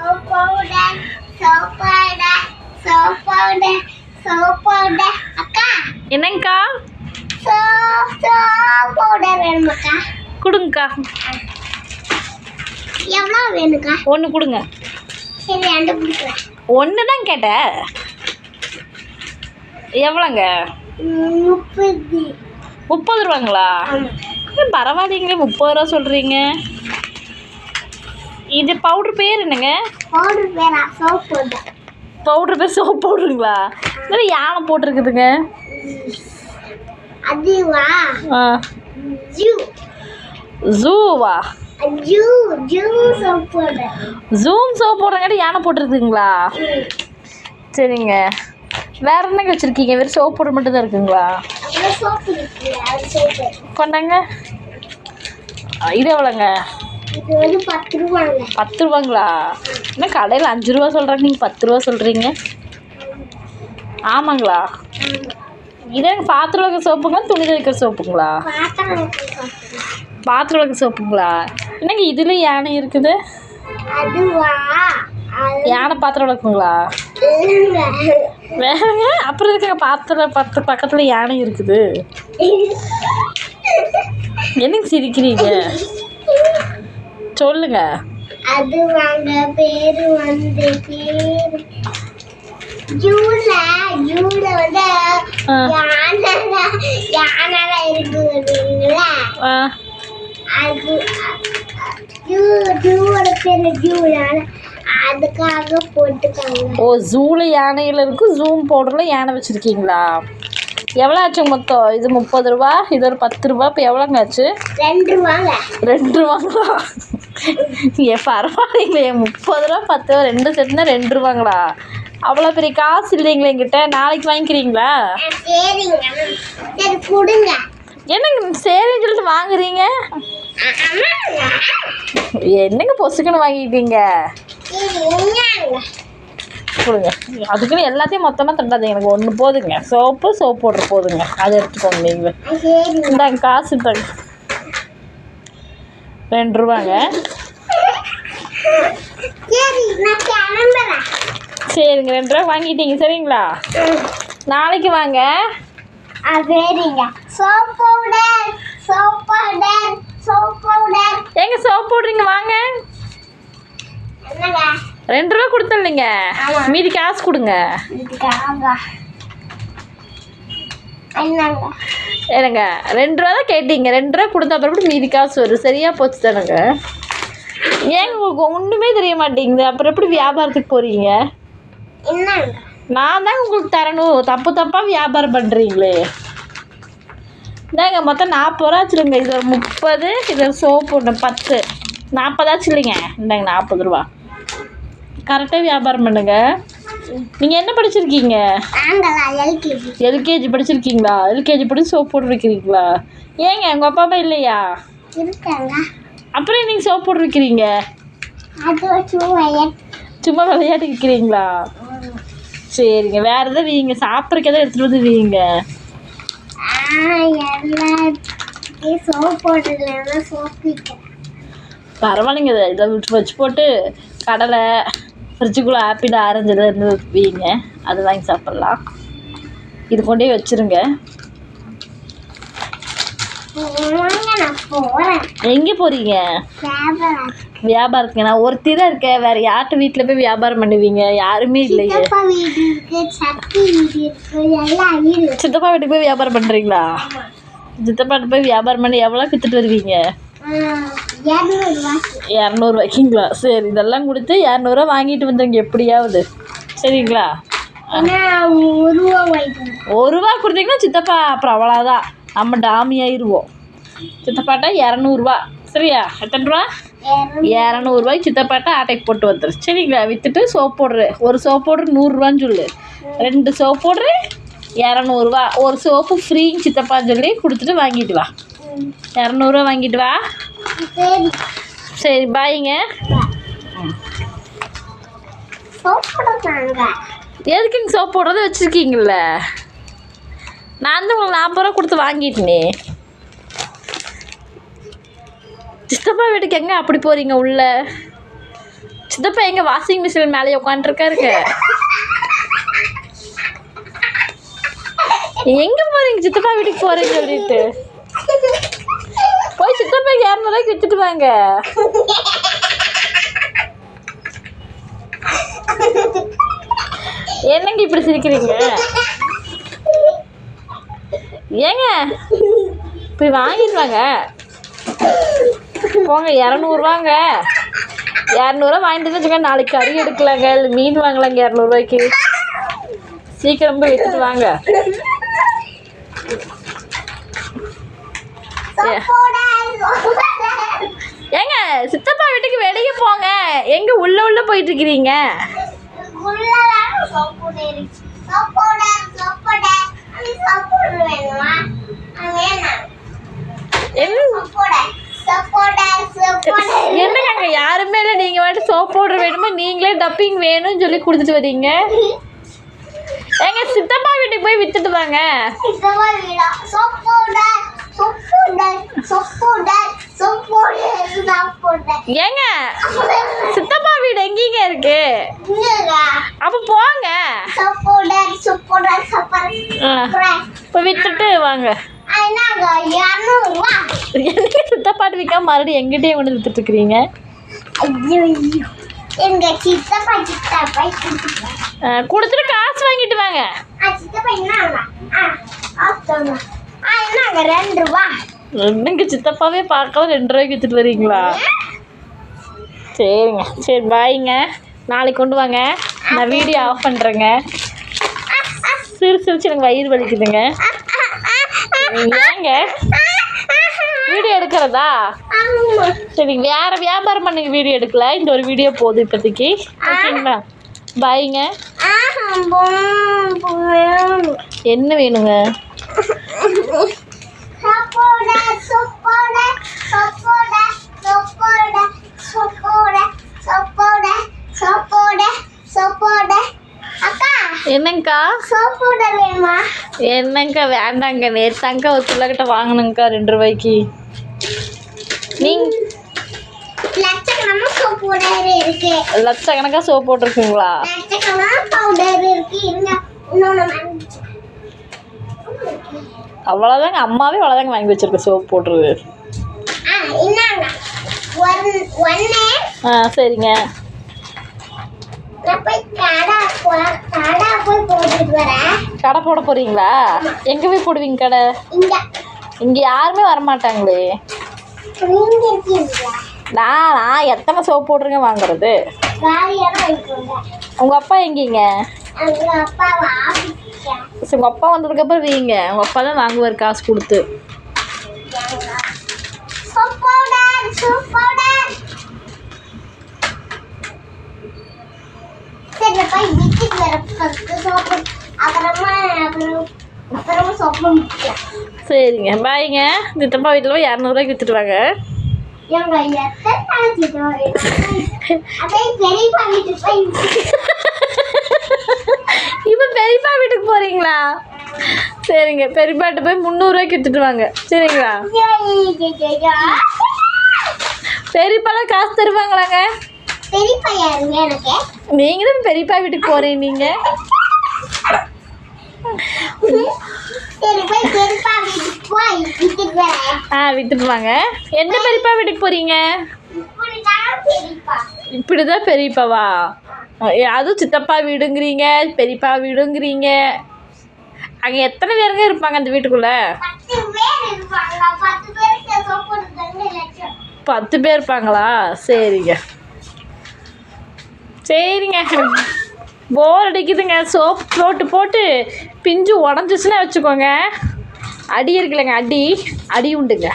soap powder, soap powder, soap powder, soap powder. அக்கா என்னங்கக்கா? soap powder வேணுமாக்கா? கொடுங்கக்கா. எவ்வளோ வேணுக்கா? 1 கொடுங்க. சரி 2 கொடுக்குறேன். 1 தான் கேட்டேன். எவ்வளோங்க? 30 ரூபாங்களா? பரவாயில்லைங்களே, 30 ரூபா சொல்கிறீங்க. இது பவுட்ரு பேர் என்னங்க? பவுட்ரு பேரா? Soap powder. பவுட்ரு பேர் சோப் பவுட்ருங்களா? இல்லை யானை போட்டிருக்குதுங்க. அதுவா? ஜூ. ஜூவா? Zoo soap powder. ஜூம் சோப் போடுறங்காட்டி யானை போட்டிருக்குதுங்களா? சரிங்க. வேறு என்னங்க வச்சுருக்கீங்க? வெறும் சோப் பவுடர் மட்டும் தான் இருக்குங்களா? கொண்டாங்க. இது எவ்வளோங்க? இது வந்து 10 ரூபாங்க. 10 ரூபாங்களா? என்ன கடையில் 5 ரூபா சொல்கிறாங்க, நீங்கள் 10 ரூபா சொல்கிறீங்க? ஆமாங்களா? இதே பாத்திரம் வைக்கிற சோப்புங்களா, துணி துவைக்கிற சோப்புங்களா? பாத்திரம் வைக்கிற சோப்புங்களா? என்னங்க இதில் யானை இருக்குது? அதுவா? யானை பாத்திரம் விளக்குங்களா? வேறங்க அப்புறம் இருக்குங்க பாத்திரம் பக்கத்தில் யானை இருக்குது. என்னங்க சிரிக்கிறீங்க? சொல்லுங்க. அது வாங்க பேரு வந்து ஜூல வந்து யானை இருக்குங்களா? அது ஜூவோட பேரு ஜூல, அதுக்காக போட்டுக்காங்க. ஓ, ஜூல யானையில் இருக்கும். ஜூம் பவுடரில் யானை வச்சுருக்கீங்களா? எவ்வளோ ஆச்சுங்க மொத்தம்? இது 30 ரூபா, இது ஒரு 10 ரூபா. இப்போ எவ்வளோங்க ஆச்சு? 2 ரூபாங்க. 2 ரூபாங்களா? பரவாயில்லைங்களே, 30 ரூபா 10 ரூபா 2 செட்னா 2 ரூபாங்களா? அவ்வளோ பெரிய காசு இல்லைங்களா என்கிட்ட? நாளைக்கு வாங்கிக்கிறீங்களா? சரிங்க, சரி கொடுங்க. என்னங்க சரின்னு சொல்லிட்டு வாங்குறீங்க? என்னங்க பொசுக்குன்னு வாங்கிட்டீங்க? கொடுங்க. அதுக்குன்னு எல்லாத்தையும் மொத்தமாக தண்டாதீங்க, எனக்கு 1 போதுங்க. சோப் பவுடர் போதுங்க, அதை எடுத்துக்கோங்க. நீங்கள் இந்தாங்க காசு தாங்க. 2 ரூபாங்க. சரிங்க, 2 ரூபா வாங்கிட்டீங்க. சரிங்களா? நாளைக்கு வாங்க. சரிங்க. Soap powder, soap powder, soap powder. எங்க சோப் போடுறீங்க? வாங்க. என்னங்க? 2 ரூபா கொடுத்துருந்தீங்க, மீதி காசு கொடுங்க. என்னங்க 2 ரூபா தான் கேட்டீங்க, 2 ரூபா கொடுத்தா அப்புறம் மீதி காசு வரும். சரியா போச்சு தானுங்க? ஏங்க உங்களுக்கு ஒன்றுமே தெரிய மாட்டேங்குது, அப்புறம் எப்படி வியாபாரத்துக்கு போகிறீங்க? நான் தான் உங்களுக்கு தரணும், தப்பாக வியாபாரம் பண்ணுறீங்களே. இந்தாங்க மொத்தம் 40 ரூபா ஆச்சுருங்க. இது 30, இது சோப்பு ஒன்று 10, 40 ஆச்சு இல்லைங்க. இந்தாங்க 40 ரூபா. கரெக்டாக வியாபாரம் பண்ணுங்க. நீங்கள் என்ன படிச்சிருக்கீங்க? எல்கேஜி படிச்சிருக்கீங்களா? எல்கேஜி படிச்சு சோப் போட்டு வைக்கிறீங்களா? ஏங்க உங்கள் அப்பா அம்மா இல்லையா? அப்புறம் நீங்கள் சோப் போட்டு வைக்கிறீங்க? சும்மா விளையாட்டு விற்கிறீங்களா? சரிங்க. வேறு எதாவது வீங்க, சாப்பிட்றக்கு எதாவது எடுத்துகிட்டு வந்து வீங்க. பரவாயில்லைங்க, இதை வச்சு போட்டு கடலை, ஃப்ரிட்ஜுக்குள்ளே ஆப்பிள், ஆரஞ்சு எதாவது இருந்து வீங்க, அது வாங்கி சாப்பிட்லாம். இது கொண்டே வச்சுருங்க. எங்கே போகிறீங்க? வியாபாரத்துக்கு. நான் ஒருத்தி தான் இருக்கேன், வேறு யார்கிட்ட வீட்டில் போய் வியாபாரம் பண்ணுவீங்க? யாருமே இல்லையே. சித்தப்பா வீட்டுக்கு போய் வியாபாரம் பண்ணுறீங்களா? சித்தப்பா வீட்டுக்கு போய் வியாபாரம் பண்ணி எவ்வளோ விற்றுட்டு வருவீங்க? 200 ரூபாய்க்குங்களா? சரி, இதெல்லாம் கொடுத்து 200 ரூபா வாங்கிட்டு வந்துடுங்க எப்படியாவது. சரிங்களா? 1 ரூபா கொடுத்தீங்கன்னா சித்தப்பா அப்புறம் அவ்வளோதான், நம்ம டாமி ஆயிடுவோம். சித்தப்பாட்டா 200 ரூபா. சரியா? எத்தனை ரூபா? 200 ரூபாய்க்கு சித்தப்பாட்டா ஆட்டைக்கு போட்டு வந்துடு. சரிங்களா? விற்றுட்டு சோப் பவுட்ரு, ஒரு சோப் பவுட்ரு 100 ரூபான்னு சொல்லு. 2 சோப் பவுட்ரு 200 ரூபா. ஒரு சோப்பு ஃப்ரீன்னு சித்தப்பான்னு சொல்லி கொடுத்துட்டு வாங்கிட்டு வா. 200 ரூபா வாங்கிட்டு வா. சரி, பாய்ங்க. எதுக்குங்க சோப் போடுறத வச்சுருக்கீங்கள? நான் தான் உங்களுக்கு 40 ரூபா கொடுத்து வாங்கிட்டேனே. சித்தப்பா வீட்டுக்கு எங்கே அப்படி போகிறீங்க? உள்ள சித்தப்பா எங்க வாஷிங் மிஷின் மேலே உட்காந்துருக்காருங்க. எங்க போறீங்க? சித்தப்பா வீட்டுக்கு போறேன்னு சொல்லிட்டு போய் சித்தப்பா 200 ரூபாய்க்கு வித்துட்டு வாங்க. என்னங்க இப்படி சிரிக்கிறீங்க? ஏங்க போய் வாங்கிட்டு வாங்க போங்க. 200 ரூபாங்க. 200 ரூபா வாங்கிட்டு வச்சுக்கோங்க. நாளைக்கு கறி எடுக்கலாங்க, இல்லை மீன் வாங்கலாங்க 200 ரூபாய்க்கு. சீக்கிரம் போய் வித்துட்டு வாங்க. ஏங்க சித்தப்பா வீட்டுக்கு வெளியே போங்க. எங்க உள்ள போயிட்டு இருக்கிறீங்க? என்னங்க அங்க யாருமே இல்லை, நீங்க வாட்டி சோப் பவுடர் வேணுமா நீங்களே டப்பிங் வேணும்னு சொல்லி கொடுத்துட்டு வரீங்க. ஏங்க சித்தப்பா வீட்டுக்கு போய் வித்துட்டு வாங்க. ஏங்க சித்தப்பா வீடு எங்கீங்க இருக்கு? அப்ப போங்க, இப்ப வித்துட்டு வாங்க. எனக்கு சித்தப்பாட்டு விற்காம மறுபடியும் எங்கிட்டே கொண்டு வித்துட்டு இருக்கிறீங்க. கொடுத்துட்டு காசு வாங்கிட்டு வாங்க. என்னங்க சித்தப்பாவே பார்க்காம 2 ரூபாய்க்கு வித்துட்டு வரீங்களா? சரிங்க, சரி பாய்ங்க. நாளைக்கு கொண்டு வாங்க. நான் வீடியோ ஆஃப் பண்ணுறேங்க. சிரிச்சு எனக்கு வயிறு வலிக்குதுங்க. ஏங்க வீடியோ எடுக்கிறதா? சரி, வேறு வியாபாரம் பண்ணுங்க. வீடியோ எடுக்கல, இந்த ஒரு வீடியோ போதும் இப்போதைக்கு. ஓகேங்களா? பாய்ங்க. என்ன வேணுங்க? என்னங்கக்கா? என்னங்கக்கா வேண்டாங்க. நேற்றாங்க ஒரு பிள்ளைகிட்ட வாங்கினுங்கக்கா 2 ரூபாய்க்கு. லட்சக்கணக்கா சோப் போட்டிருக்குங்களா? அவ்வளோதாங்க. அம்மாவே அவ்வளோதாங்க வாங்கி வச்சிருக்க சோப் போட்டுருது. சரிங்க. கடை போட போறீங்களா? எங்க போய் போடுவீங்க கடை? இங்க யாருமே வரமாட்டாங்களே. நான் எத்தனை சோப் போட்டுருங்க வாங்குறது? உங்க அப்பா எங்கீங்க? உங்க அப்பா வந்ததுக்கப்புறம் வீங்க. உங்க அப்பா தான் வாங்குவார் காசு கொடுத்து. சரிங்க, பாய்ங்க. சித்தப்பா வீட்டில் போய் 200 ரூபாய்க்கு வித்துட்டு வாங்க. இப்போ பெரியப்பா வீட்டுக்கு போறீங்களா? சரிங்க, பெரியப்பாட்ட போய் 300 ரூபாய்க்கு வித்துட்டு வாங்க. சரிங்களா? பெரியப்பாலாம் காசு தருவாங்களாங்க? நீங்க தான் பெரியப்பா வீட்டுக்கு போறீங்க. நீங்க வித்துட்டு வாங்க. எந்த பெரியப்பா வீட்டுக்கு போறீங்க? இப்படிதான் பெரியப்பாவா? அதுவும் சித்தப்பா வீடுங்கிறீங்க, பெரியப்பா வீடுங்கிறீங்க. அங்க எத்தனை பேருங்க இருப்பாங்க அந்த வீட்டுக்குள்ள? 10 பேர் இருப்பாங்களா? சரிங்க சரிங்க. போர் அடிக்குதுங்க. சோப் போட்டு பிஞ்சு உடஞ்சிச்சுன்னா வச்சுக்கோங்க. அடி இருக்குல்லங்க, அடி உண்டுங்க.